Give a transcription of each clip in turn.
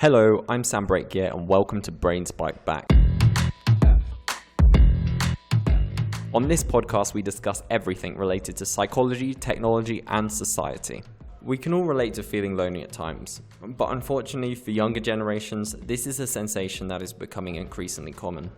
Hello, I'm Sam Breakgear and welcome to Brain Spike Back. On this podcast, we discuss everything related to psychology, technology, and society. We can all relate to feeling lonely at times, but unfortunately for younger generations, this is a sensation that is becoming increasingly common.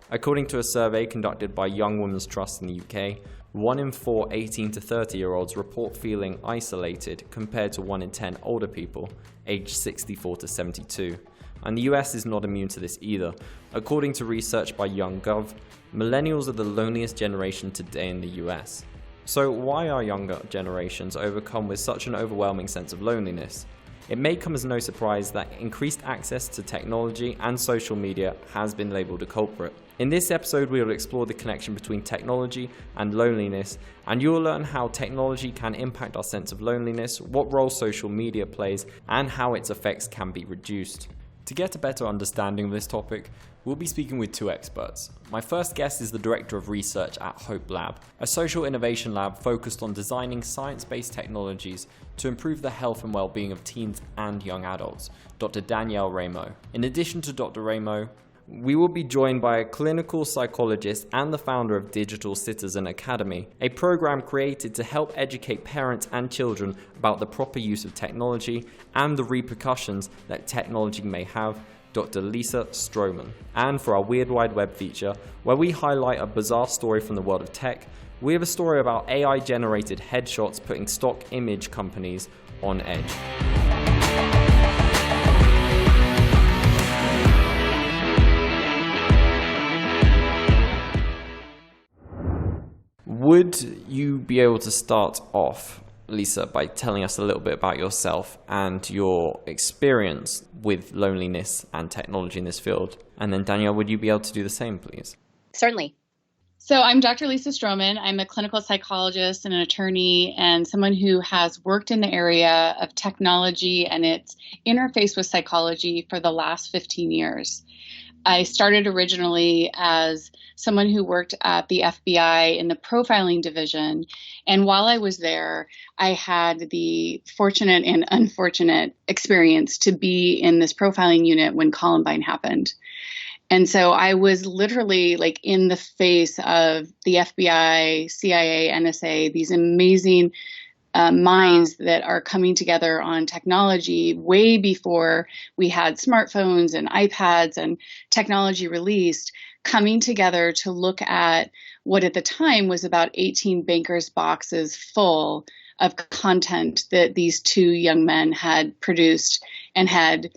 According to a survey conducted by Young Women's Trust in the UK, 1 in 4 18 to 30-year-olds report feeling isolated compared to 1 in 10 older people, aged 64 to 72. And the US is not immune to this either. According to research by YoungGov, millennials are the loneliest generation today in the US. So why are younger generations overcome with such an overwhelming sense of loneliness? It may come as no surprise that increased access to technology and social media has been labelled a culprit. In this episode, we will explore the connection between technology and loneliness, and you will learn how technology can impact our sense of loneliness, what role social media plays, and how its effects can be reduced. To get a better understanding of this topic, we'll be speaking with two experts. My first guest is the Director of Research at Hopelab, a social innovation lab focused on designing science-based technologies to improve the health and well-being of teens and young adults, Dr. Danyelle Ramo. In addition to Dr. Ramo, we will be joined by a clinical psychologist and the founder of Digital Citizen Academy, a program created to help educate parents and children about the proper use of technology and the repercussions that technology may have, Dr. Lisa Stroman. And for our Weird Wide Web feature, where we highlight a bizarre story from the world of tech, we have a story about AI-generated headshots putting stock image companies on edge. Would you be able to start off, Lisa, by telling us a little bit about yourself and your experience with loneliness and technology in this field? And then Danielle, would you be able to do the same, please? Certainly. So I'm Dr. Lisa Stroman. I'm a clinical psychologist and an attorney and someone who has worked in the area of technology and its interface with psychology for the last 15 years. I started originally as someone who worked at the FBI in the profiling division. And while I was there, I had the fortunate and unfortunate experience to be in this profiling unit when Columbine happened. And so I was literally like in the face of the FBI, CIA, NSA, these amazing minds that are coming together on technology way before we had smartphones and iPads and technology released, coming together to look at what at the time was about 18 bankers' boxes full of content that these two young men had produced and had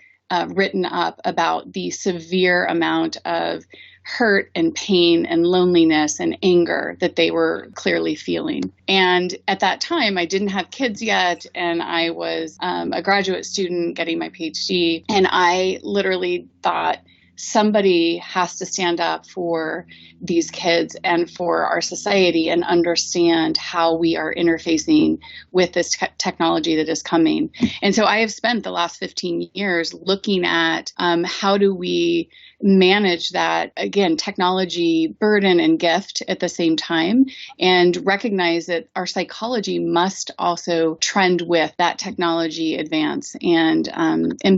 written up about the severe amount of hurt and pain and loneliness and anger that they were clearly feeling. And at that time, I didn't have kids yet, and I was a graduate student getting my PhD, and I literally thought, somebody has to stand up for these kids and for our society and understand how we are interfacing with this technology that is coming. And so I have spent the last 15 years looking at how do we manage that, again, technology burden and gift at the same time, and recognize that our psychology must also trend with that technology advance and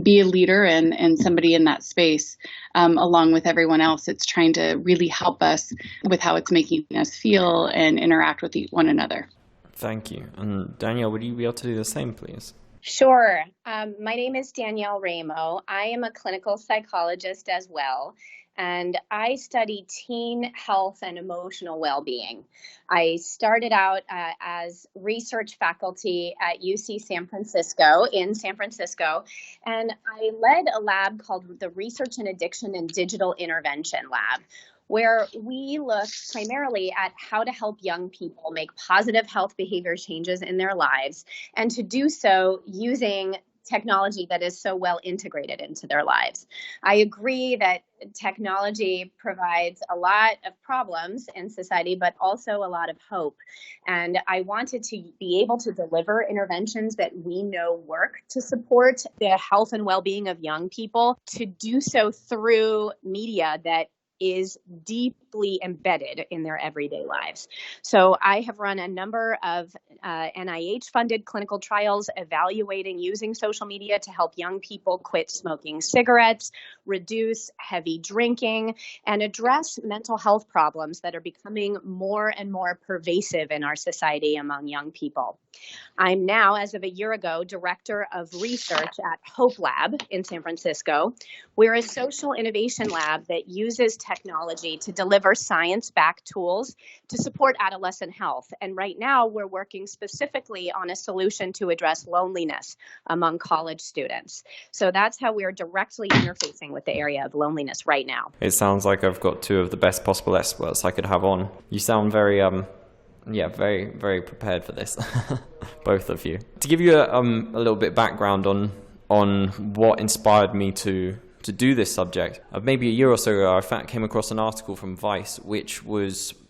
be a leader and somebody in that space. Along with everyone else, it's trying to really help us with how it's making us feel and interact with one another. Thank you. And Danielle, would you be able to do the same, please? Sure. My name is Danielle Ramo. I am a clinical psychologist as well, and I study teen health and emotional well-being. I started out as research faculty at UC San Francisco, and I led a lab called the Research and Addiction and Digital Intervention Lab, where we looked primarily at how to help young people make positive health behavior changes in their lives, and to do so using technology that is so well integrated into their lives. I agree that technology provides a lot of problems in society, but also a lot of hope. And I wanted to be able to deliver interventions that we know work to support the health and well-being of young people, to do so through media that is deeply embedded in their everyday lives. So I have run a number of NIH-funded clinical trials evaluating using social media to help young people quit smoking cigarettes, reduce heavy drinking, and address mental health problems that are becoming more and more pervasive in our society among young people. I'm now, as of a year ago, director of research at Hopelab in San Francisco. We're a social innovation lab that uses technology to deliver science-backed tools to support adolescent health. And right now, we're working specifically on a solution to address loneliness among college students. So that's how we're directly interfacing with the area of loneliness right now. It sounds like I've got two of the best possible experts I could have on. You sound very very, very prepared for this, both of you. To give you a little bit background on what inspired me to do this subject, maybe a year or so ago, I came across an article from Vice, which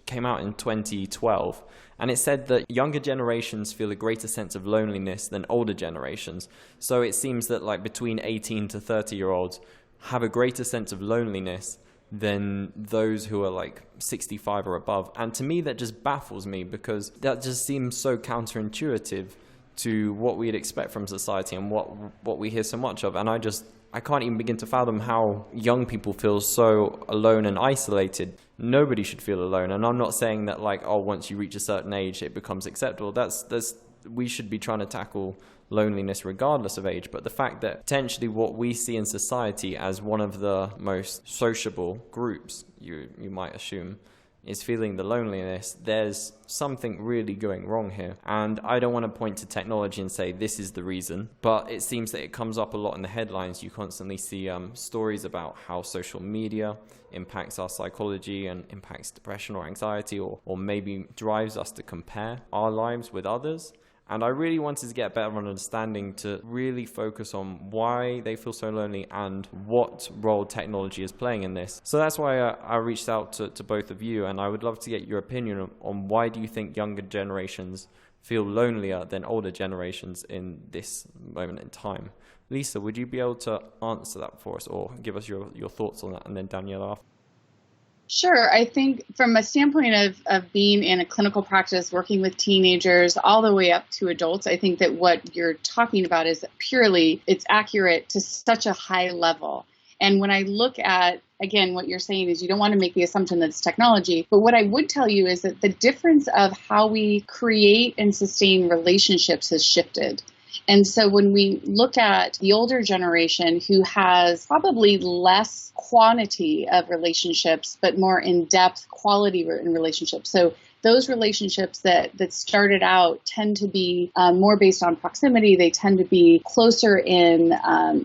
came out in 2012, and it said that younger generations feel a greater sense of loneliness than older generations. So it seems that like between 18 to 30-year-olds have a greater sense of loneliness than those who are like 65 or above. And to me, that just baffles me, because that just seems so counterintuitive to what we'd expect from society and what we hear so much of. And I can't even begin to fathom how young people feel so alone and isolated. Nobody should feel alone. And I'm not saying that like, oh, once you reach a certain age, it becomes acceptable. We should be trying to tackle loneliness regardless of age, but the fact that potentially what we see in society as one of the most sociable groups, you might assume, is feeling the loneliness, there's something really going wrong here. And I don't want to point to technology and say this is the reason, but it seems that it comes up a lot in the headlines. You constantly see stories about how social media impacts our psychology and impacts depression or anxiety, or maybe drives us to compare our lives with others. And I really wanted to get a better understanding to really focus on why they feel so lonely and what role technology is playing in this. So that's why I reached out to both of you, and I would love to get your opinion on why do you think younger generations feel lonelier than older generations in this moment in time. Lisa, would you be able to answer that for us, or give us your thoughts on that, and then Danielle after? Sure. I think from a standpoint of being in a clinical practice, working with teenagers all the way up to adults, I think that what you're talking about is it's accurate to such a high level. And when I look at, again, what you're saying is you don't want to make the assumption that it's technology, but what I would tell you is that the difference of how we create and sustain relationships has shifted. And so when we look at the older generation who has probably less quantity of relationships, but more in-depth quality in relationships. So those relationships that started out tend to be more based on proximity. They tend to be closer in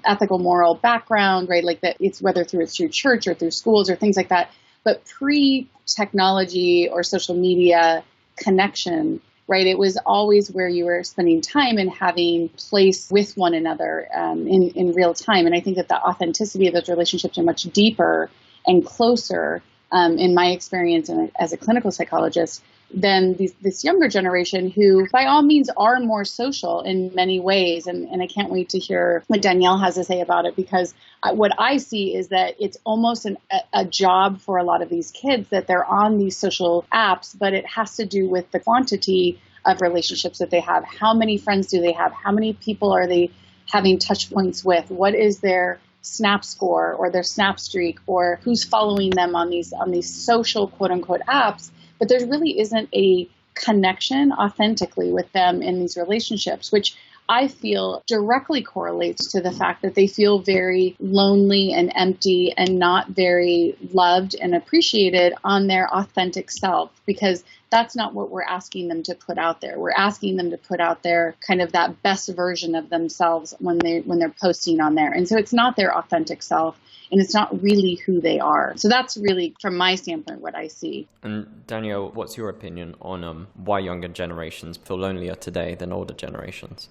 ethical, moral background, right? Like that it's whether through church or through schools or things like that. But pre-technology or social media connection, right? It was always where you were spending time and having place with one another in real time. And I think that the authenticity of those relationships are much deeper and closer, in my experience as a clinical psychologist, than this younger generation who, by all means, are more social in many ways. And I can't wait to hear what Danielle has to say about it, because what I see is that it's almost a job for a lot of these kids that they're on these social apps, but it has to do with the quantity of relationships that they have. How many friends do they have? How many people are they having touch points with? What is their Snap score or their Snap streak, or who's following them on these social quote unquote apps? But there really isn't a connection authentically with them in these relationships, which I feel directly correlates to the fact that they feel very lonely and empty and not very loved and appreciated on their authentic self, because that's not what we're asking them to put out there. We're asking them to put out there kind of that best version of themselves when they're posting on there. And so it's not their authentic self, and it's not really who they are. So that's really, from my standpoint, what I see. And Danielle, what's your opinion on why younger generations feel lonelier today than older generations?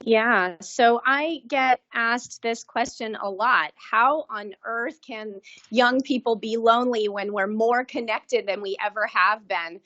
Yeah, so I get asked this question a lot. How on earth can young people be lonely when we're more connected than we ever have been?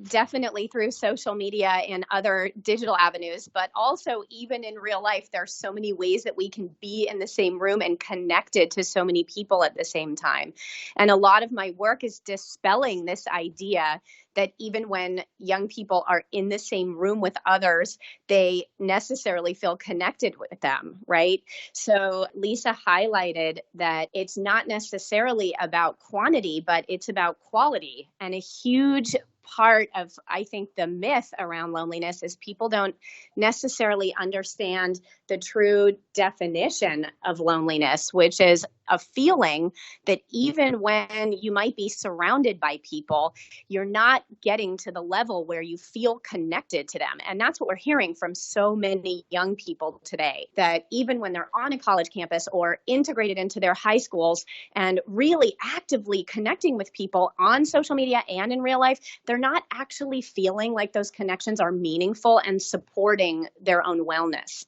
definitely through social media and other digital avenues, but also even in real life, there's so many ways that we can be in the same room and connected to so many people at the same time. And a lot of my work is dispelling this idea that even when young people are in the same room with others, they necessarily feel connected with them, right? So Lisa highlighted that it's not necessarily about quantity, but it's about quality. And a huge part of, I think, the myth around loneliness is people don't necessarily understand the true definition of loneliness, which is a feeling that even when you might be surrounded by people, you're not getting to the level where you feel connected to them. And that's what we're hearing from so many young people today, that even when they're on a college campus or integrated into their high schools and really actively connecting with people on social media and in real life, they're not actually feeling like those connections are meaningful and supporting their own wellness.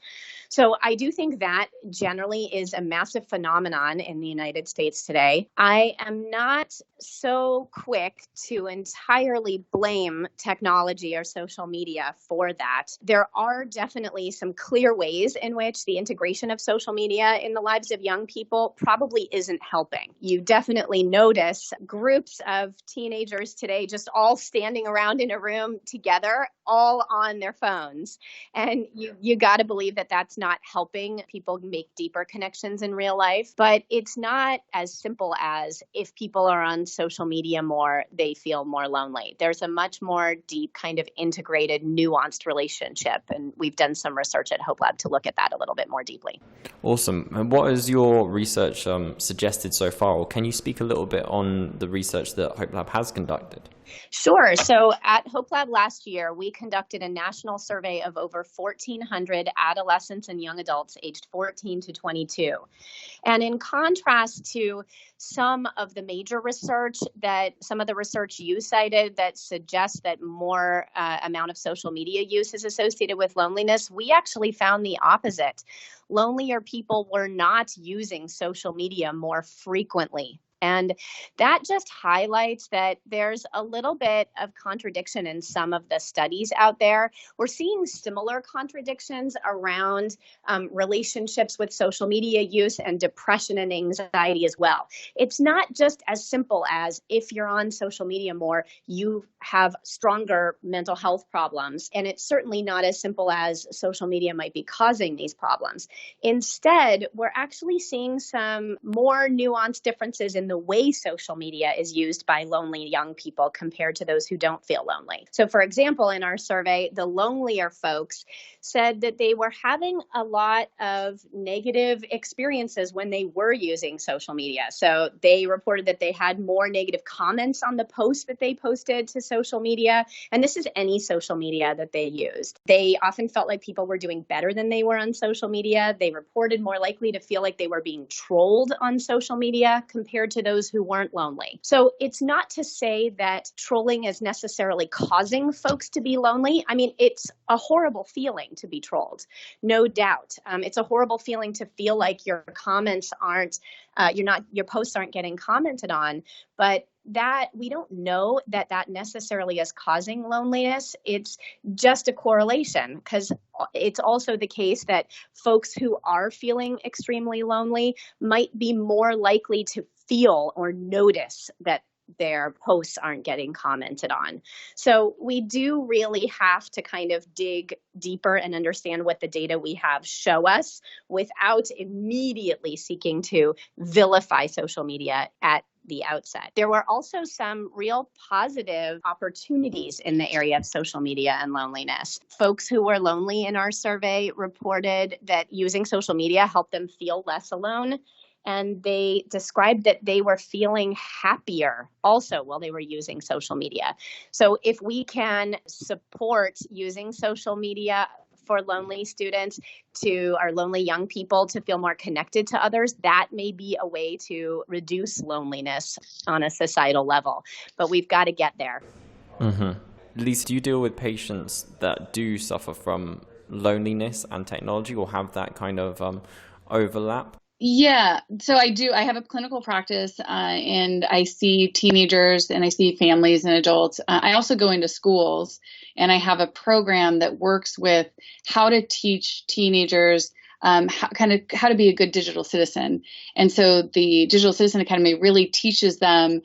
So I do think that generally is a massive phenomenon in the United States today. I am not so quick to entirely blame technology or social media for that. There are definitely some clear ways in which the integration of social media in the lives of young people probably isn't helping. You definitely notice groups of teenagers today just all standing around in a room together, all on their phones. And you got to believe that that's not helping people make deeper connections in real life. But it's not as simple as if people are on social media more, they feel more lonely. There's a much more deep kind of integrated, nuanced relationship. And we've done some research at Hopelab to look at that a little bit more deeply. Awesome. And what has your research suggested so far? Or can you speak a little bit on the research that Hopelab has conducted? Sure. So at Hopelab last year, we conducted a national survey of over 1,400 adolescents and young adults aged 14 to 22. And in contrast to some of the major research some of the research you cited that suggests that more amount of social media use is associated with loneliness, we actually found the opposite. Lonelier people were not using social media more frequently. And that just highlights that there's a little bit of contradiction in some of the studies out there. We're seeing similar contradictions around relationships with social media use and depression and anxiety as well. It's not just as simple as if you're on social media more, you have stronger mental health problems. And it's certainly not as simple as social media might be causing these problems. Instead, we're actually seeing some more nuanced differences in the way social media is used by lonely young people compared to those who don't feel lonely. So for example, in our survey, the lonelier folks said that they were having a lot of negative experiences when they were using social media. So they reported that they had more negative comments on the posts that they posted to social media. And this is any social media that they used. They often felt like people were doing better than they were on social media. They reported more likely to feel like they were being trolled on social media compared to those who weren't lonely. So it's not to say that trolling is necessarily causing folks to be lonely. I mean, it's a horrible feeling to be trolled, no doubt. It's a horrible feeling to feel like your comments your posts aren't getting commented on, but that we don't know that necessarily is causing loneliness. It's just a correlation, because it's also the case that folks who are feeling extremely lonely might be more likely to feel or notice that their posts aren't getting commented on. So we do really have to kind of dig deeper and understand what the data we have show us without immediately seeking to vilify social media at the outset. There were also some real positive opportunities in the area of social media and loneliness. Folks who were lonely in our survey reported that using social media helped them feel less alone. And they described that they were feeling happier also while they were using social media. So if we can support using social media for lonely students, to our lonely young people to feel more connected to others, that may be a way to reduce loneliness on a societal level. But we've got to get there. Mm-hmm. Lisa, do you deal with patients that do suffer from loneliness and technology, or have that kind of overlap? Yeah, so I do. I have a clinical practice, and I see teenagers and I see families and adults. I also go into schools, and I have a program that works with how to teach teenagers how to be a good digital citizen. And so the Digital Citizen Academy really teaches them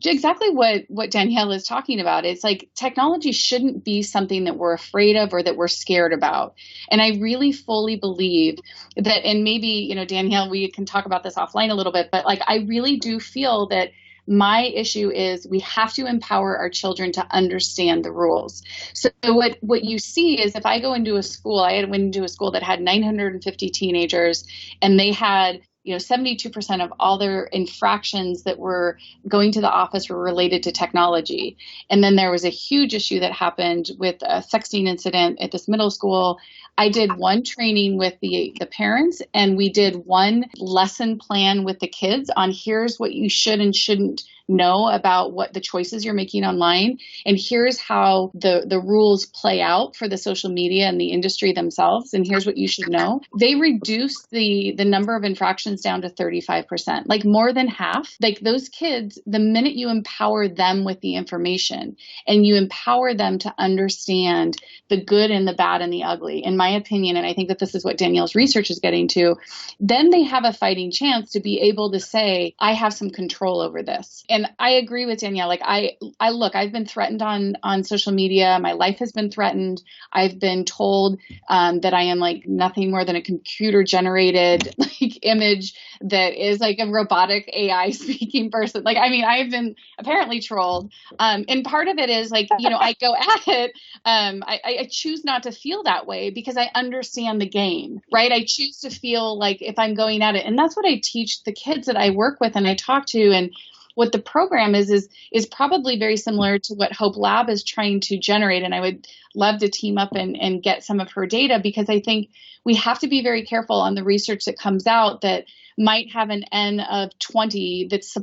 exactly what Danielle is talking about. It's like technology shouldn't be something that we're afraid of or that we're scared about. And I really fully believe that, and maybe, Danielle, we can talk about this offline a little bit, but like, I really do feel that my issue is we have to empower our children to understand the rules. So what you see is if I go into a school, went into a school that had 950 teenagers, and they had 72% of all their infractions that were going to the office were related to technology. And then there was a huge issue that happened with a sexting incident at this middle school. I did one training with the parents, and we did one lesson plan with the kids on here's what you should and shouldn't know about what the choices you're making online. And here's how the rules play out for the social media and the industry themselves. And here's what you should know. They reduced the number of infractions down to 35%, like more than half. Like those kids, the minute you empower them with the information and you empower them to understand the good and the bad and the ugly, in my opinion, and I think that this is what Danielle's research is getting to, then they have a fighting chance to be able to say, I have some control over this. And I agree with Danielle. Like I've been threatened on social media. My life has been threatened. I've been told that I am like nothing more than a computer generated like image that is like a robotic AI speaking person. Like, I mean, I've been apparently trolled. And part of it is like, I go at it. I choose not to feel that way because I understand the game, right? I choose to feel like if I'm going at it. And that's what I teach the kids that I work with and I talk to. And what the program is probably very similar to what Hopelab is trying to generate. And I would love to team up and get some of her data, because I think we have to be very careful on the research that comes out that might have an N of 20 that's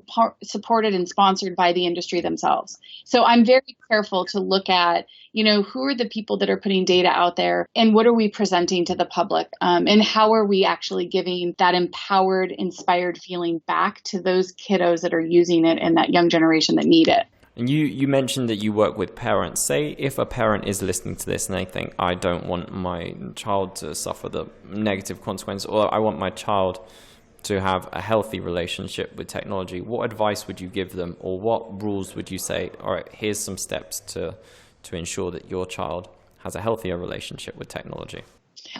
supported and sponsored by the industry themselves. So I'm very careful to look at, who are the people that are putting data out there and what are we presenting to the public, and how are we actually giving that empowered, inspired feeling back to those kiddos that are using it and that young generation that need it. And you mentioned that you work with parents. Say if a parent is listening to this and they think, I don't want my child to suffer the negative consequence, or I want my child to have a healthy relationship with technology, what advice would you give them, or what rules would you say, all right, here's some steps to ensure that your child has a healthier relationship with technology?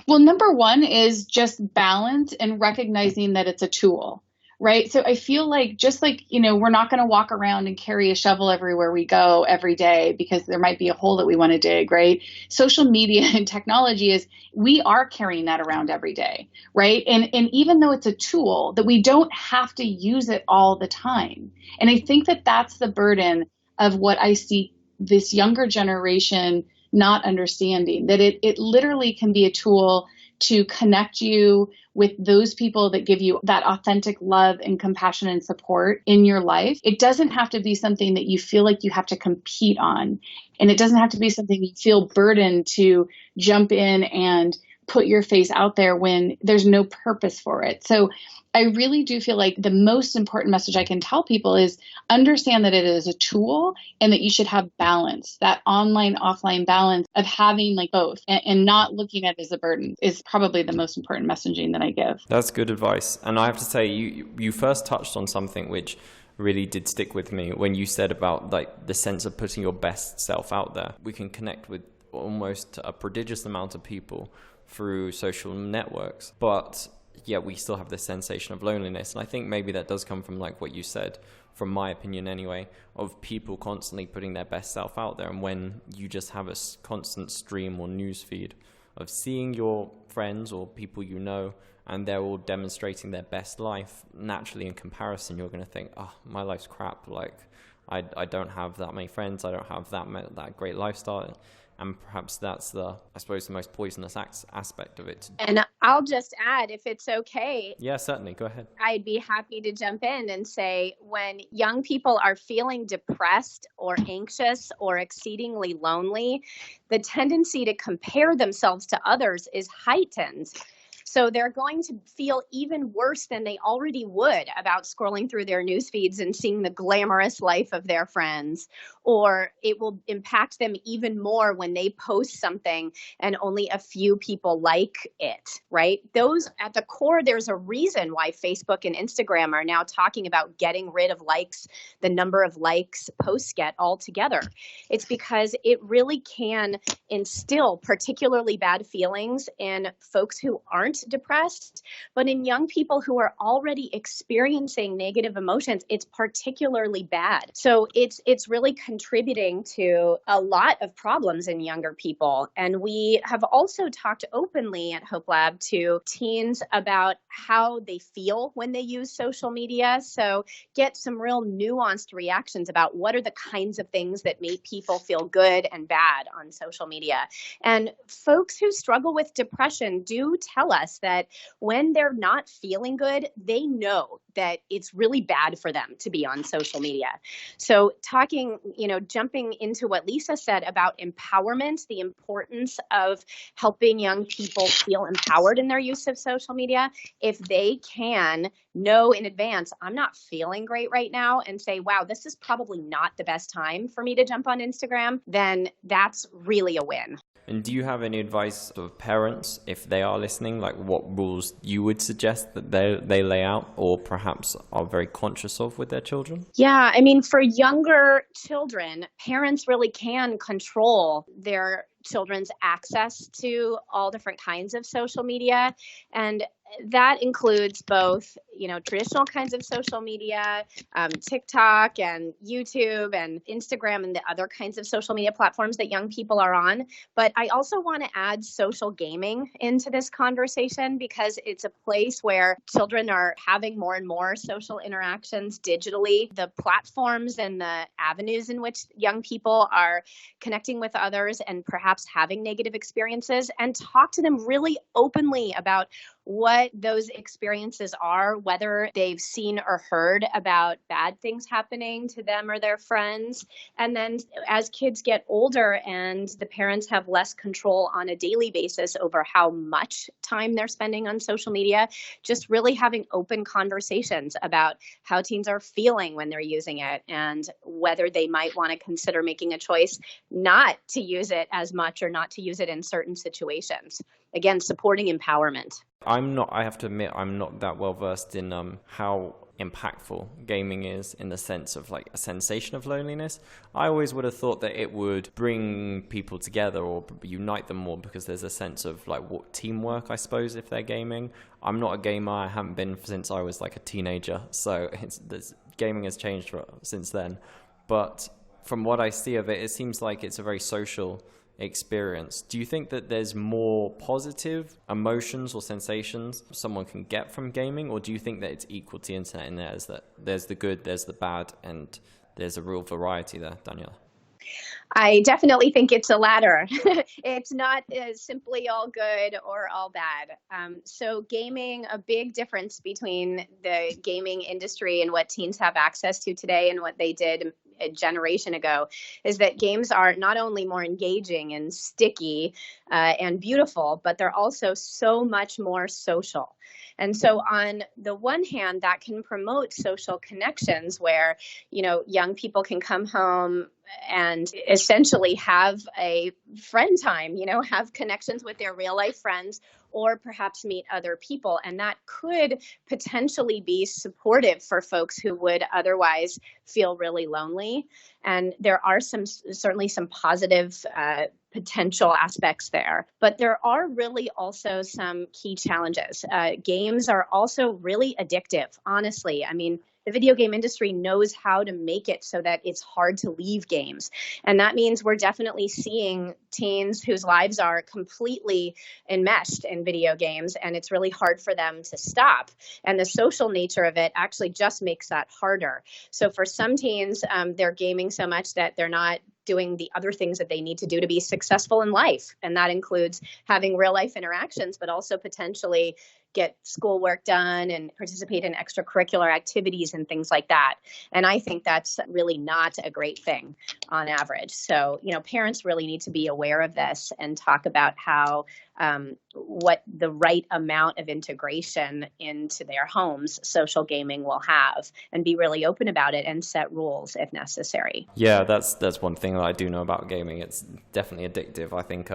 Well, number one is just balance and recognizing that it's a tool, right? So I feel like just like, we're not going to walk around and carry a shovel everywhere we go every day because there might be a hole that we want to dig, right? Social media and technology we are carrying that around every day, right? And even though it's a tool, that we don't have to use it all the time. And I think that that's the burden of what I see this younger generation not understanding, that it literally can be a tool to connect you with those people that give you that authentic love and compassion and support in your life. It doesn't have to be something that you feel like you have to compete on. And it doesn't have to be something you feel burdened to jump in and put your face out there when there's no purpose for it. So I really do feel like the most important message I can tell people is understand that it is a tool and that you should have balance, that online, offline balance of having like both and not looking at it as a burden is probably the most important messaging that I give. That's good advice. And I have to say, you first touched on something which really did stick with me when you said about like the sense of putting your best self out there. We can connect with almost a prodigious amount of people through social networks, but yeah, we still have this sensation of loneliness. And I think maybe that does come from like what you said, from my opinion anyway, of people constantly putting their best self out there. And when you just have a constant stream or news feed of seeing your friends or people you know, and they're all demonstrating their best life, naturally in comparison, you're going to think, oh, my life's crap. Like I don't have that many friends. I don't have that great lifestyle. And perhaps that's the most poisonous aspect of it. And I'll just add, if it's okay. Yeah, certainly. Go ahead. I'd be happy to jump in and say, when young people are feeling depressed or anxious or exceedingly lonely, the tendency to compare themselves to others is heightened. So they're going to feel even worse than they already would about scrolling through their news feeds and seeing the glamorous life of their friends. Or it will impact them even more when they post something and only a few people like it, right? Those at the core, there's a reason why Facebook and Instagram are now talking about getting rid of likes, the number of likes posts get altogether. It's because it really can instill particularly bad feelings in folks who aren't depressed, but in young people who are already experiencing negative emotions, it's particularly bad. So it's really contributing to a lot of problems in younger people. And we have also talked openly at Hopelab to teens about how they feel when they use social media. So get some real nuanced reactions about what are the kinds of things that make people feel good and bad on social media. And folks who struggle with depression do tell us that when they're not feeling good, they know that it's really bad for them to be on social media. So jumping into what Lisa said about empowerment, the importance of helping young people feel empowered in their use of social media, if they can know in advance, I'm not feeling great right now, and say, wow, this is probably not the best time for me to jump on Instagram, then that's really a win. And do you have any advice for parents, if they are listening, like what rules you would suggest that they lay out or perhaps are very conscious of with their children? Yeah, I mean, for younger children, parents really can control their children's access to all different kinds of social media. And that includes both, traditional kinds of social media, TikTok and YouTube and Instagram and the other kinds of social media platforms that young people are on. But I also want to add social gaming into this conversation because it's a place where children are having more and more social interactions digitally. The platforms and the avenues in which young people are connecting with others and perhaps having negative experiences, and talk to them really openly about what those experiences are, whether they've seen or heard about bad things happening to them or their friends. And then as kids get older and the parents have less control on a daily basis over how much time they're spending on social media, just really having open conversations about how teens are feeling when they're using it and whether they might want to consider making a choice not to use it as much or not to use it in certain situations. Again, supporting empowerment. I have to admit, I'm not that well versed in how impactful gaming is in the sense of like a sensation of loneliness. I always would have thought that it would bring people together or unite them more because there's a sense of like what teamwork, I suppose, if they're gaming. I'm not a gamer. I haven't been since I was like a teenager. So gaming has changed since then. But from what I see of it, it seems like it's a very social experience. Do you think that there's more positive emotions or sensations someone can get from gaming, or do you think that it's equal to the internet in there, is that there's the good, there's the bad, and there's a real variety there, Danielle? I definitely think it's the latter. It's not simply all good or all bad. So gaming, a big difference between the gaming industry and what teens have access to today and what they did a generation ago, is that games are not only more engaging and sticky and beautiful, but they're also so much more social. And so on the one hand, that can promote social connections where, young people can come home and essentially have a friend time, have connections with their real life friends, or perhaps meet other people. And that could potentially be supportive for folks who would otherwise feel really lonely. And there are certainly some positive potential aspects there. But there are really also some key challenges. Games are also really addictive, honestly. I mean, the video game industry knows how to make it so that it's hard to leave games. And that means we're definitely seeing teens whose lives are completely enmeshed in video games, and it's really hard for them to stop. And the social nature of it actually just makes that harder. So for some teens, they're gaming so much that they're not doing the other things that they need to do to be successful in life. And that includes having real life interactions, but also potentially, get schoolwork done and participate in extracurricular activities and things like that. And I think that's really not a great thing on average. So, parents really need to be aware of this and talk about how what the right amount of integration into their homes social gaming will have, and be really open about it and set rules if necessary. Yeah, that's one thing that I do know about gaming. It's definitely addictive. I think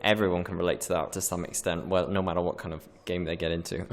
everyone can relate to that to some extent, well, no matter what kind of game they get into.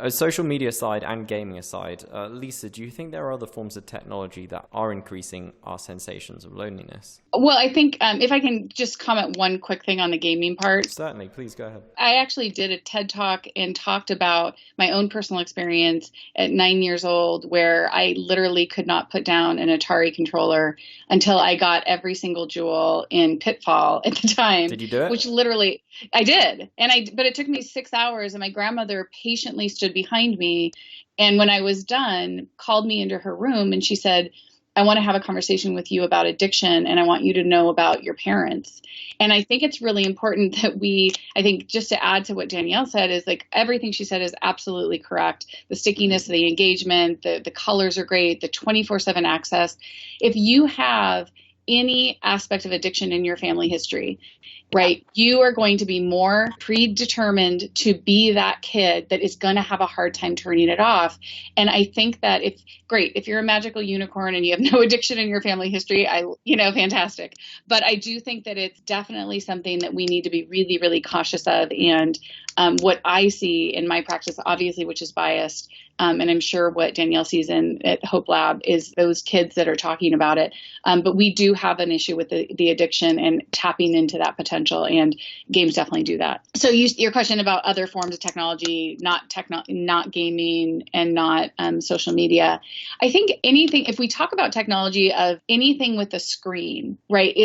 Social media aside and gaming aside, Lisa, do you think there are other forms of technology that are increasing our sensations of loneliness? Well, I think if I can just comment one quick thing on the gaming part. Certainly, please go ahead. I actually did a TED Talk and talked about my own personal experience at 9 years old, where I literally could not put down an Atari controller until I got every single jewel in Pitfall at the time. Did you do it? Which literally I did. But it took me 6 hours, and my grandmother patiently stood behind me. And when I was done, called me into her room, and she said, I want to have a conversation with you about addiction, and I want you to know about your parents. And I think it's really important that I think just to add to what Danielle said, is like everything she said is absolutely correct. The stickiness of the engagement, the colors are great, the 24/7 access. If you have any aspect of addiction in your family history, right, you are going to be more predetermined to be that kid that is going to have a hard time turning it off. And I think that if you're a magical unicorn and you have no addiction in your family history, fantastic. But I do think that it's definitely something that we need to be really, really cautious of. And what I see in my practice, obviously, which is biased, and I'm sure what Danielle sees at Hopelab is those kids that are talking about it. But we do have an issue with the addiction and tapping into that potential, and games definitely do that. So your question about other forms of technology, not gaming and not social media. I think if we talk about technology of anything with a screen, right,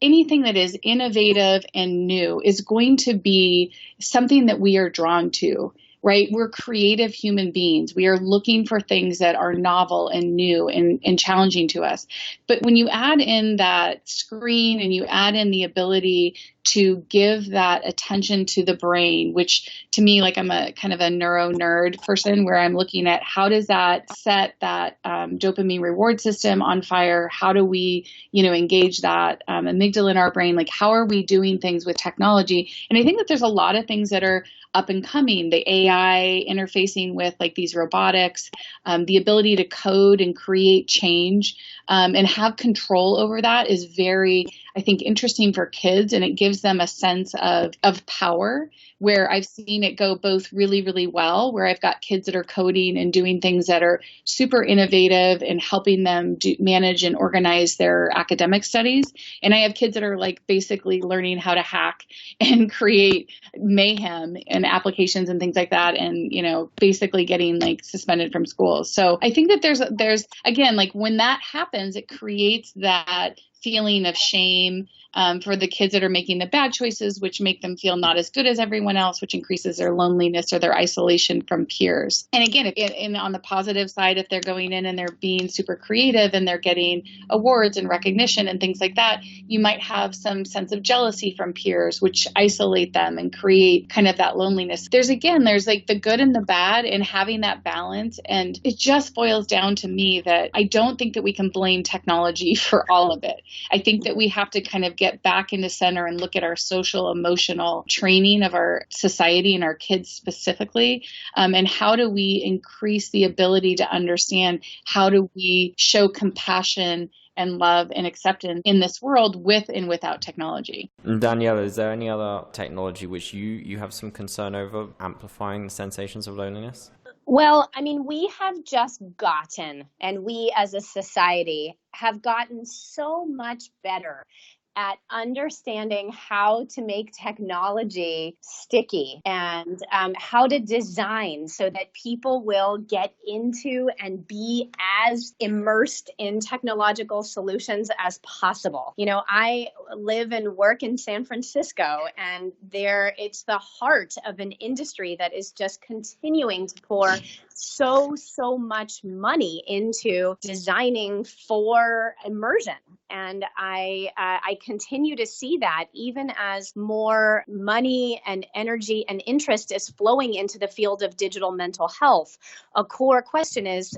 anything that is innovative and new is going to be something that we are drawn to. Right? We're creative human beings. We are looking for things that are novel and new and challenging to us. But when you add in that screen and you add in the ability to give that attention to the brain, which to me, like I'm a kind of a neuro nerd person, where I'm looking at how does that set that dopamine reward system on fire? How do we, engage that amygdala in our brain? Like, how are we doing things with technology? And I think that there's a lot of things that are up and coming, the AI interfacing with like these robotics, the ability to code and create change and have control over that is very, I think, interesting for kids, and it gives them a sense of power, where I've seen it go both really, really well, where I've got kids that are coding and doing things that are super innovative and helping them manage and organize their academic studies. And I have kids that are like basically learning how to hack and create mayhem and applications and things like that, and basically getting like suspended from school. So I think that there's again, like when that happens, it creates that feeling of shame for the kids that are making the bad choices, which make them feel not as good as everyone else, which increases their loneliness or their isolation from peers. And again, on the positive side, if they're going in and they're being super creative and they're getting awards and recognition and things like that, you might have some sense of jealousy from peers, which isolate them and create kind of that loneliness. There's like the good and the bad, and having that balance. And it just boils down to me that I don't think that we can blame technology for all of it. I think that we have to kind of get back into center and look at our social emotional training of our society and our kids specifically, and how do we increase the ability to understand how do we show compassion and love and acceptance in this world with and without technology. Danielle, is there any other technology which you have some concern over amplifying the sensations of loneliness? Well, I mean, we have just gotten, and we as a society have gotten so much better at understanding how to make technology sticky and how to design so that people will get into and be as immersed in technological solutions as possible. I live and work in San Francisco, and it's the heart of an industry that is just continuing to pour so much money into designing for immersion. And I continue to see that even as more money and energy and interest is flowing into the field of digital mental health. A core question is,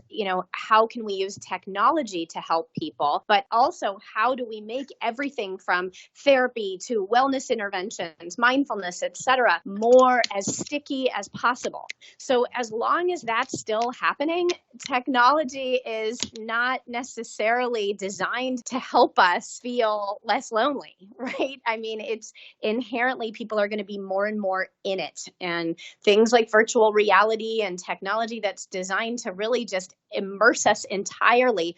how can we use technology to help people, but also how do we make everything from therapy to wellness interventions, mindfulness, etc., more as sticky as possible. So as long as that's still happening, technology is not necessarily designed to help us feel less lonely, right? I mean, it's inherently people are going to be more and more in it. And things like virtual reality and technology that's designed to really just immerse us entirely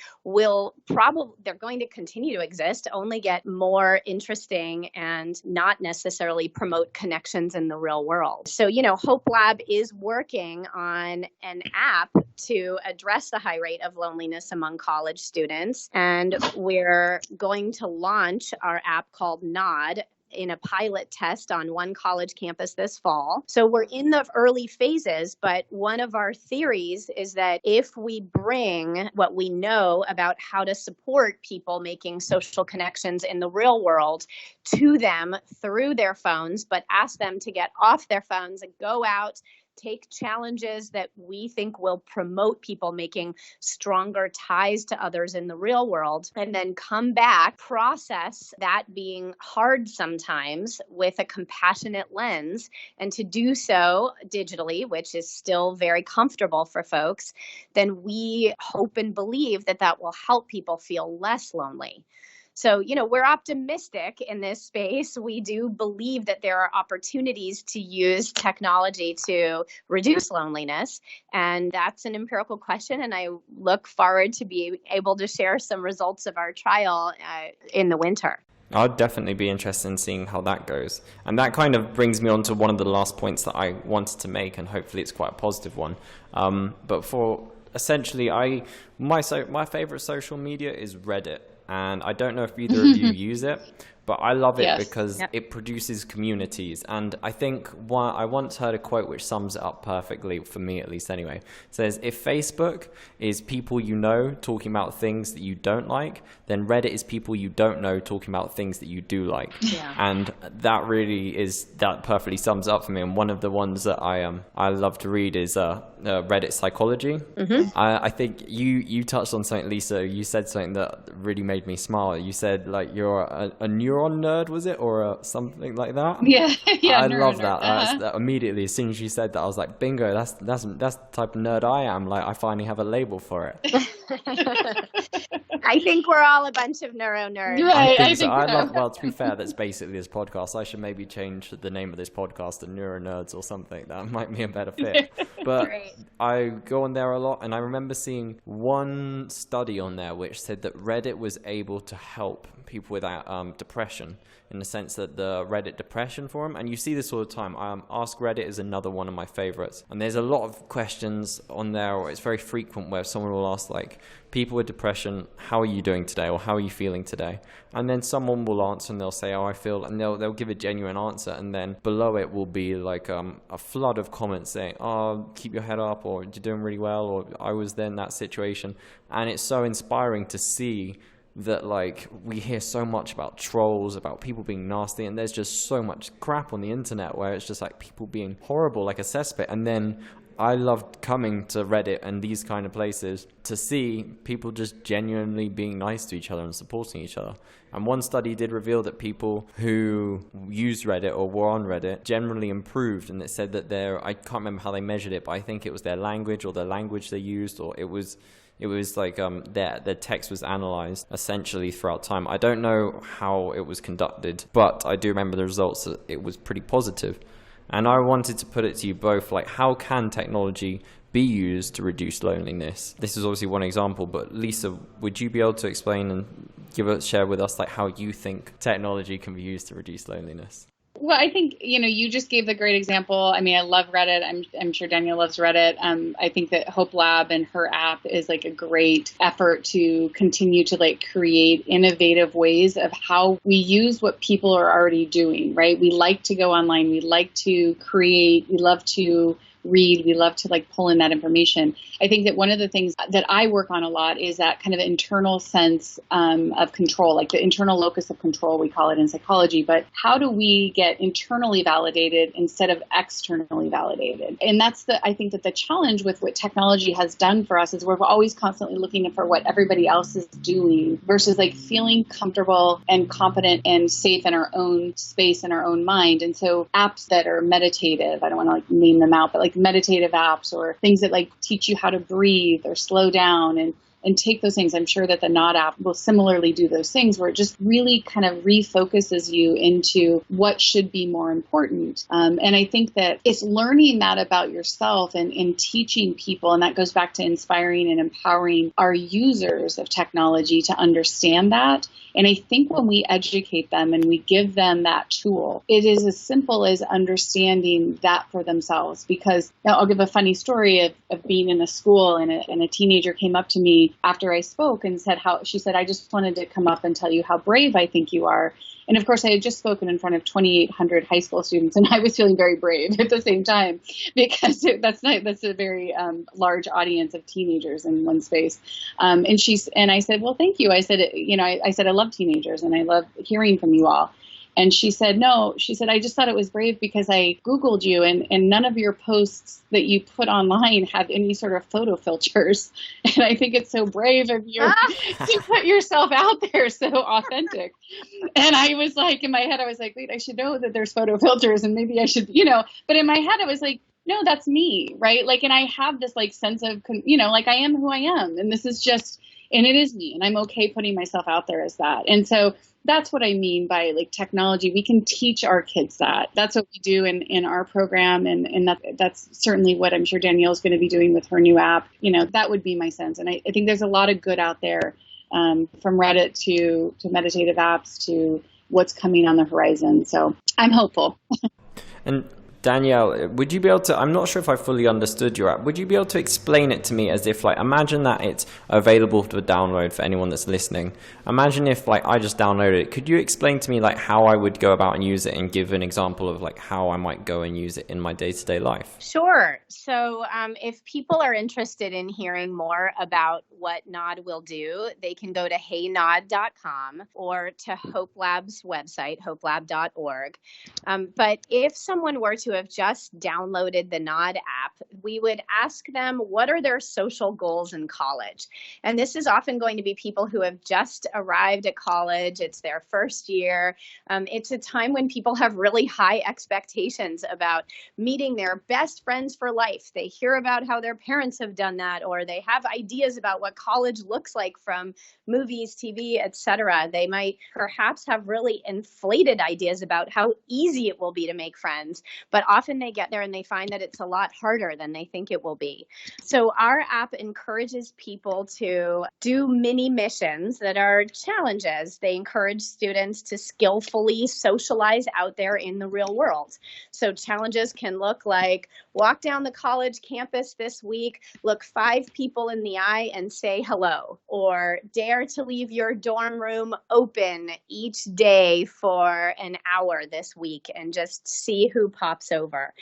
they're going to continue to exist, only get more interesting and not necessarily promote connections in the real world. So, Hopelab is working on an app to address the high rate of loneliness among college students. And we're going to launch our app called Nod in a pilot test on one college campus this fall. So we're in the early phases, but one of our theories is that if we bring what we know about how to support people making social connections in the real world to them through their phones, but ask them to get off their phones and go out, take challenges that we think will promote people making stronger ties to others in the real world, and then come back, process that being hard sometimes with a compassionate lens, and to do so digitally, which is still very comfortable for folks, then we hope and believe that that will help people feel less lonely. So, we're optimistic in this space. We do believe that there are opportunities to use technology to reduce loneliness. And that's an empirical question. And I look forward to be able to share some results of our trial in the winter. I'd definitely be interested in seeing how that goes. And that kind of brings me on to one of the last points that I wanted to make, and hopefully it's quite a positive one. But for essentially, my favorite social media is Reddit. And I don't know if either of you use it, but I love it because it produces communities. And I think I once heard a quote which sums it up perfectly, for me at least anyway. It says, if Facebook is people you know talking about things that you don't like, then Reddit is people you don't know talking about things that you do like. Yeah. And that perfectly sums it up for me. And one of the ones that I love to read is Reddit Psychology. Mm-hmm. I think you touched on something, Lisa. You said something that really made me smile. You said you're a neuron nerd, was it, or something like that? Yeah. I love that. That. Immediately, as soon as you said that, I was like, bingo. That's the type of nerd I am. I finally have a label for it. I think we're all a bunch of neuro nerds. Right. I think so. Well, to be fair, that's basically this podcast. I should maybe change the name of this podcast to Neuro Nerds or something. That might be a better fit. But I go on there a lot, and I remember seeing one study on there which said that Reddit was able to help people with depression, in the sense that the Reddit depression forum, and you see this all the time. Ask Reddit is another one of my favorites, and there's a lot of questions on there, or it's very frequent where someone will ask people with depression, how are you doing today, or how are you feeling today? And then someone will answer and they'll say, oh, I feel, and they'll give a genuine answer, and then below it will be a flood of comments saying, oh, keep your head up, or you're doing really well, or I was there in that situation. And it's so inspiring to see that we hear so much about trolls, about people being nasty, and there's just so much crap on the internet where it's just people being horrible, like a cesspit. And then I loved coming to Reddit and these kind of places to see people just genuinely being nice to each other and supporting each other. And one study did reveal that people who used Reddit or were on Reddit generally improved, and it said that I can't remember how they measured it, but I think it was their language, or the language they used, or it was their text was analyzed essentially throughout time. I don't know how it was conducted, but I do remember the results that it was pretty positive. And I wanted to put it to you both, how can technology be used to reduce loneliness? This is obviously one example, but Lisa, would you be able to explain and share with us how you think technology can be used to reduce loneliness? Well, I think, you just gave the great example. I mean, I love Reddit. I'm sure Danielle loves Reddit. I think that Hopelab and her app is a great effort to continue to create innovative ways of how we use what people are already doing, right? We like to go online. We like to create. We love to read. We love to like pull in that information. I think that one of the things that I work on a lot is that kind of internal sense of control, like the internal locus of control, we call it in psychology. But how do we get internally validated instead of externally validated? And that's I think that the challenge with what technology has done for us is we're always constantly looking for what everybody else is doing versus like feeling comfortable and competent and safe in our own space and our own mind. And so apps that are meditative, I don't want to like name them out, but like meditative apps or things that like teach you how to breathe or slow down and take those things. I'm sure that the Nod app will similarly do those things where it just really kind of refocuses you into what should be more important. And I think that it's learning that about yourself and teaching people, and that goes back to inspiring and empowering our users of technology to understand that. And I think when we educate them and we give them that tool, it is as simple as understanding that for themselves. Because now I'll give a funny story of being in a school and a teenager came up to me after I spoke and she said, I just wanted to come up and tell you how brave I think you are. And of course, I had just spoken in front of 2,800 high school students, and I was feeling very brave at the same time because that's a very large audience of teenagers in one space. And I said, well, thank you. I said, I said I love teenagers and I love hearing from you all. And she said, no, she said, I just thought it was brave because I Googled you and none of your posts that you put online have any sort of photo filters. And I think it's so brave of you to put yourself out there so authentic. And I was like, in my head, I was like, wait, I should know that there's photo filters and maybe I should, but in my head, I was like, no, that's me, right? Like, and I have this like sense of, like I am who I am. And this is just, and it is me. And I'm okay putting myself out there as that. And so that's what I mean by like technology. We can teach our kids that. That's what we do in our program. And that's certainly what I'm sure Danielle's going to be doing with her new app. That would be my sense. And I think there's a lot of good out there from Reddit to meditative apps to what's coming on the horizon. So I'm hopeful. And Danielle, would you be able to, I'm not sure if I fully understood your app, would you be able to explain it to me as if like, imagine that it's available for download for anyone that's listening. Imagine if like I just downloaded it. Could you explain to me like how I would go about and use it and give an example of like how I might go and use it in my day-to-day life? Sure. So if people are interested in hearing more about what Nod will do, they can go to heynod.com or to Hopelab's website, hopelab.org. But if someone were to have just downloaded the Nod app, we would ask them what are their social goals in college. And this is often going to be people who have just arrived at college. It's their first year. It's a time when people have really high expectations about meeting their best friends for life. They hear about how their parents have done that, or they have ideas about what college looks like from movies, TV, etc. They might perhaps have really inflated ideas about how easy it will be to make friends. But often they get there and they find that it's a lot harder than they think it will be. So our app encourages people to do mini missions that are challenges. They encourage students to skillfully socialize out there in the real world. So challenges can look like walk down the college campus this week, look 5 people in the eye and say hello, or dare to leave your dorm room open each day for an hour this week and just see who pops over.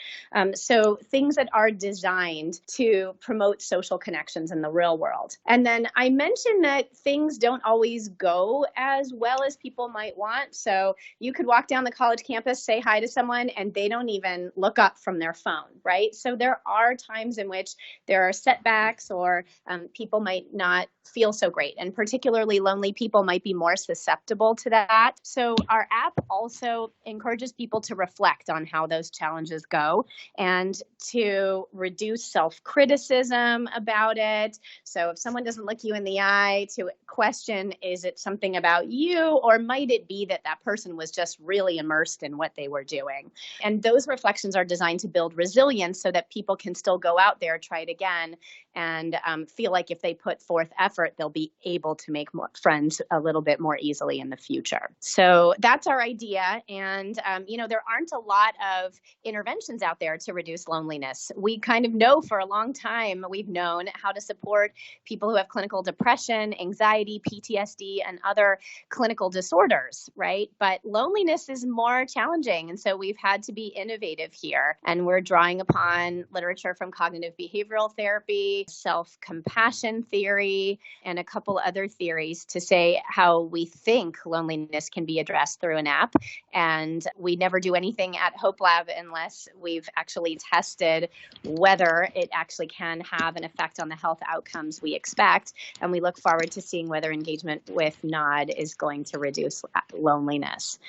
So things that are designed to promote social connections in the real world. And then I mentioned that things don't always go as well as people might want. So you could walk down the college campus, say hi to someone, and they don't even look up from their phone, right? So there are times in which there are setbacks or people might not feel so great. And particularly lonely people might be more susceptible to that. So our app also encourages people to reflect on how those challenges go and to reduce self-criticism about it. So if someone doesn't look you in the eye, to question, is it something about you, or might it be that that person was just really immersed in what they were doing? And those reflections are designed to build resilience so that people can still go out there, try it again, and feel like if they put forth effort, they'll be able to make more friends a little bit more easily in the future. So that's our idea. And, there aren't a lot of interventions out there to reduce loneliness. We kind of know for a long time, we've known how to support people who have clinical depression, anxiety, PTSD, and other clinical disorders, right? But loneliness is more challenging. And so we've had to be innovative here. And we're drawing upon on literature from cognitive behavioral therapy, self-compassion theory, and a couple other theories to say how we think loneliness can be addressed through an app. And we never do anything at Hopelab unless we've actually tested whether it actually can have an effect on the health outcomes we expect. And we look forward to seeing whether engagement with Nod is going to reduce loneliness.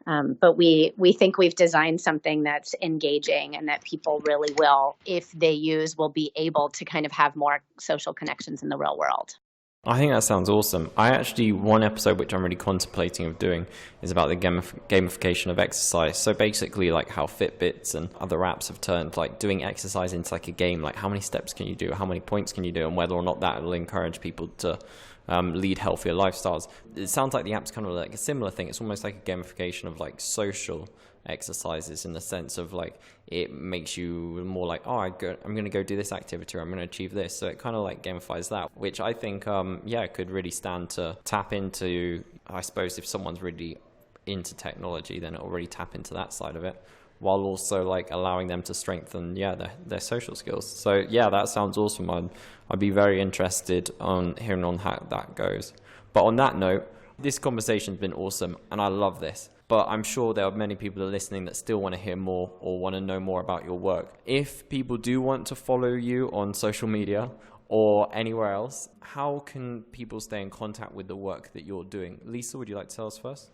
But we think we've designed something that's engaging and that people really will, if they will be able to kind of have more social connections in the real world. I think that sounds awesome. One episode which I'm really contemplating of doing is about the gamification of exercise. So basically like how Fitbits and other apps have turned like doing exercise into like a game, like how many steps can you do, how many points can you do, and whether or not that will encourage people to lead healthier lifestyles. It sounds like the app's kind of like a similar thing. It's almost like a gamification of like social exercises, in the sense of like it makes you more like, oh, I'm going to go do this activity, or I'm going to achieve this. So it kind of like gamifies that, which I think could really stand to tap into. I suppose if someone's really into technology, then it'll really tap into that side of it, while also like allowing them to strengthen their social skills. So yeah, that sounds awesome. I'd be very interested on hearing on how that goes. But on that note, this conversation's been awesome and I love this. But I'm sure there are many people that are listening that still want to hear more or want to know more about your work. If people do want to follow you on social media or anywhere else, how can people stay in contact with the work that you're doing? Lisa, would you like to tell us first?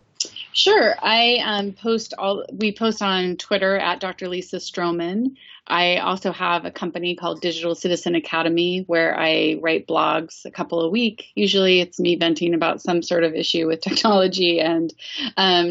Sure. We post on Twitter at Dr. Lisa Stroman. I also have a company called Digital Citizen Academy where I write blogs a couple a week. Usually it's me venting about some sort of issue with technology and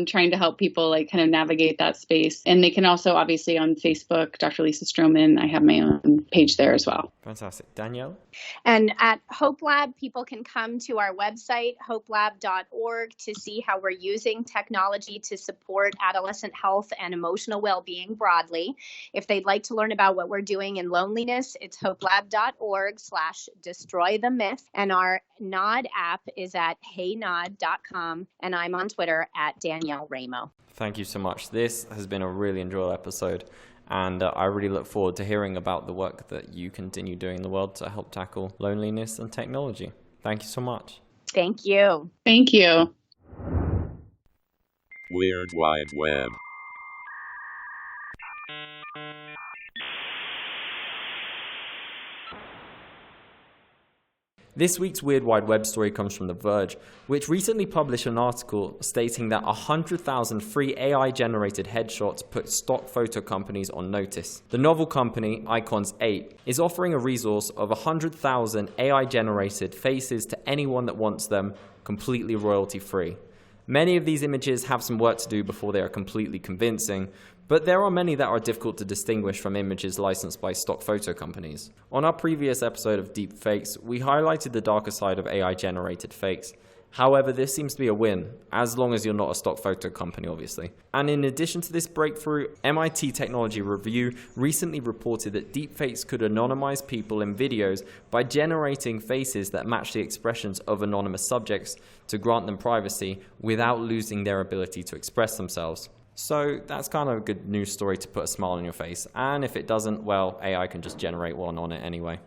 trying to help people like kind of navigate that space. And they can also obviously on Facebook, Dr. Lisa Stroman, I have my own page there as well. Fantastic. Danielle? And at Hopelab, people can come to our website, hopelab.org, to see how we're using technology to support adolescent health and emotional well-being broadly. If they'd like to learn about what we're doing in loneliness, it's hopelab.org/destroy the myth. And our Nod app is at heynod.com. And I'm on Twitter at Danyelle Ramo. Thank you so much. This has been a really enjoyable episode. And I really look forward to hearing about the work that you continue doing in the world to help tackle loneliness and technology. Thank you so much. Thank you. Thank you. Weird Wide Web. This week's Weird Wide Web story comes from The Verge, which recently published an article stating that 100,000 free AI-generated headshots put stock photo companies on notice. The novel company, Icons 8, is offering a resource of 100,000 AI-generated faces to anyone that wants them, completely royalty-free. Many of these images have some work to do before they are completely convincing, but there are many that are difficult to distinguish from images licensed by stock photo companies. On our previous episode of Deepfakes, we highlighted the darker side of AI-generated fakes. However, this seems to be a win, as long as you're not a stock photo company, obviously. And in addition to this breakthrough, MIT Technology Review recently reported that deepfakes could anonymize people in videos by generating faces that match the expressions of anonymous subjects to grant them privacy without losing their ability to express themselves. So that's kind of a good news story to put a smile on your face. And if it doesn't, well, AI can just generate one on it anyway.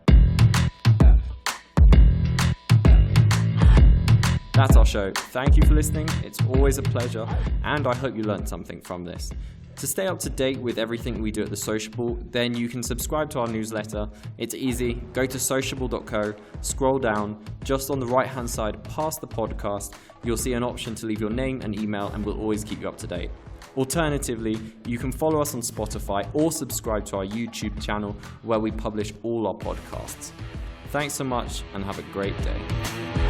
That's our show. Thank you for listening. It's always a pleasure. And I hope you learned something from this. To stay up to date with everything we do at The Sociable, then you can subscribe to our newsletter. It's easy. Go to sociable.co, scroll down. Just on the right-hand side past the podcast, you'll see an option to leave your name and email, and we'll always keep you up to date. Alternatively, you can follow us on Spotify or subscribe to our YouTube channel where we publish all our podcasts. Thanks so much and have a great day.